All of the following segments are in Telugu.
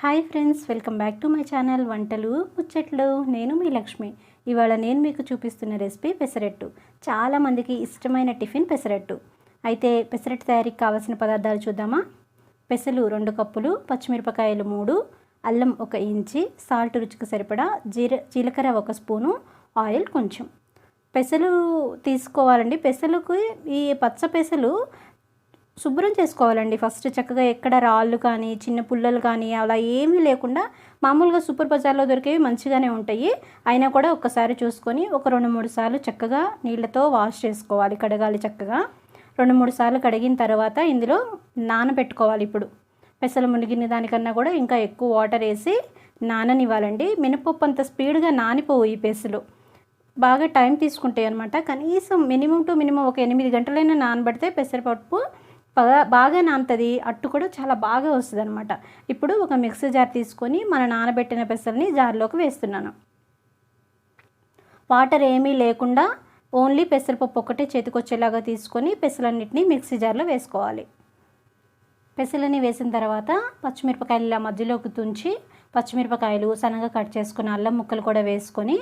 Hi friends, welcome back to my channel వంటలు ముచ్చట్లు. నేను మీ లక్ష్మి. ఇవాళ నేను మీకు చూపిస్తున్న రెసిపీ పెసరట్టు. చాలామందికి ఇష్టమైన టిఫిన్ పెసరట్టు. అయితే పెసరట్టు తయారీకి కావాల్సిన పదార్థాలు చూద్దామా. పెసలు 2 కప్పులు, పచ్చిమిరపకాయలు 3, అల్లం 1 ఇంచి, సాల్ట్ రుచికి సరిపడా, జీలకర్ర 1 స్పూను, ఆయిల్ కొంచెం. పెసలు తీసుకోవాలండి. పెసలకు ఈ పచ్చ పెసలు శుభ్రం చేసుకోవాలండి. ఫస్ట్ చక్కగా ఎక్కడ రాళ్ళు కానీ చిన్న పుల్లలు కానీ అలా ఏమీ లేకుండా, మామూలుగా సూపర్ బజార్లో దొరికేవి మంచిగానే ఉంటాయి. అయినా కూడా ఒక్కసారి చూసుకొని ఒక 2-3 సార్లు చక్కగా నీళ్ళతో వాష్ చేసుకోవాలి, కడగాలి చక్కగా. 2-3 సార్లు కడిగిన తర్వాత ఇందులో నానబెట్టుకోవాలి. ఇప్పుడు పెసలు మునిగిన దానికన్నా కూడా ఇంకా ఎక్కువ వాటర్ వేసి నాననివ్వాలండి. మినపప్పు అంత స్పీడ్గా నానిపోవు ఈ పెసలు, బాగా టైం తీసుకుంటాయి అనమాట. కనీసం మినిమం టు మినిమం ఒక 8 గంటలైనా నానబడితే పెసరపప్పు బాగా నానుతుంది. అట్టు కూడా చాలా బాగా వస్తుంది అనమాట. ఇప్పుడు ఒక మిక్సీ జార్ తీసుకొని మన నానబెట్టిన పెసల్ని జార్లోకి వేస్తున్నాను. వాటర్ ఏమీ లేకుండా ఓన్లీ పెసరపప్పు ఒకటే చేతికొచ్చేలాగా తీసుకొని పెసలన్నిటిని మిక్సీ జార్లో వేసుకోవాలి. పెసలని వేసిన తర్వాత పచ్చిమిరపకాయలు ఇలా మధ్యలోకి తుంచి, పచ్చిమిరపకాయలు సన్నగా కట్ చేసుకుని, అల్లం ముక్కలు కూడా వేసుకొని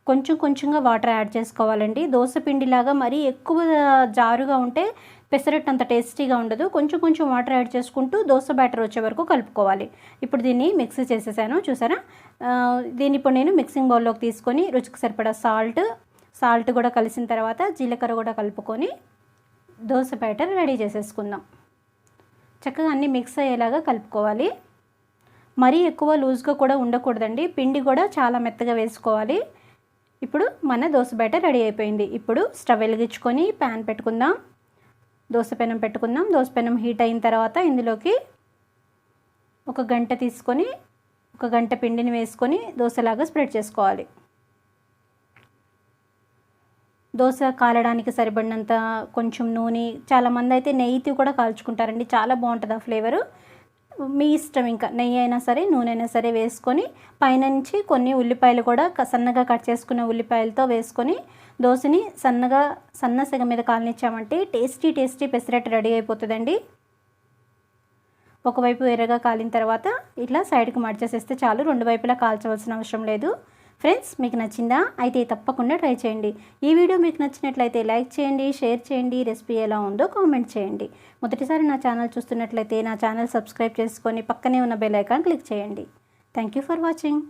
కొంచెం కొంచెంగా వాటర్ యాడ్ చేసుకోవాలండి. దోశ పిండిలాగా మరీ ఎక్కువ జారుగా ఉంటే పెసరట్టు అంత టేస్టీగా ఉండదు. కొంచెం కొంచెం వాటర్ యాడ్ చేసుకుంటూ దోశ బ్యాటర్ వచ్చే వరకు కలుపుకోవాలి. ఇప్పుడు దీన్ని మిక్సీ చేసేసాను, చూసారా. దీన్ని ఇప్పుడు నేను మిక్సింగ్ బౌల్లోకి తీసుకొని రుచికి సరిపడా సాల్ట్ కూడా కలిసిన తర్వాత జీలకర్ర కూడా కలుపుకొని దోశ బ్యాటర్ రెడీ చేసేసుకుందాం. చక్కగా అన్నీ మిక్స్ అయ్యేలాగా కలుపుకోవాలి. మరీ ఎక్కువ లూజ్గా కూడా ఉండకూడదండి. పిండి కూడా చాలా మెత్తగా వేసుకోవాలి. ఇప్పుడు మన దోశ బ్యాటర్ రెడీ అయిపోయింది. ఇప్పుడు స్టవ్ వెలిగించుకొని ప్యాన్ పెట్టుకుందాం. దోశ పెనం హీట్ అయిన తర్వాత ఇందులోకి 1 గంట తీసుకొని 1 గంట పిండిని వేసుకొని దోశలాగా స్ప్రెడ్ చేసుకోవాలి. దోశ కాలడానికి సరిపడినంత కొంచెం నూనె, చాలామంది అయితే నెయ్యితో కూడా కాల్చుకుంటారండి, చాలా బాగుంటుంది ఆ ఫ్లేవరు. మీ ఇష్టం, ఇంకా నెయ్యి అయినా సరే నూనె అయినా సరే వేసుకొని పైనుంచి కొన్ని ఉల్లిపాయలు కూడా సన్నగా కట్ చేసుకున్న ఉల్లిపాయలతో వేసుకొని దోశని సన్న సెగ మీద కాలనిచ్చామంటే టేస్టీ పెసరట్టు రెడీ అయిపోతుందండి. ఒకవైపు ఎర్రగా కాలిన తర్వాత ఇట్లా సైడ్కి మడిచేసేస్తే చాలు, 2 వైపులా కాల్చవలసిన అవసరం లేదు. ఫ్రెండ్స్, మీకు నచ్చిందా? అయితే తప్పకుండా ట్రై చేయండి. ఈ వీడియో మీకు నచ్చినట్లయితే లైక్ చేయండి, షేర్ చేయండి. రెసిపీ ఎలా ఉందో కామెంట్ చేయండి. మొదటిసారి నా ఛానల్ చూస్తున్నట్లయితే నా ఛానల్ సబ్స్క్రైబ్ చేసుకొని పక్కనే ఉన్న బెల్ ఐకాన్ క్లిక్ చేయండి. Thank you for watching.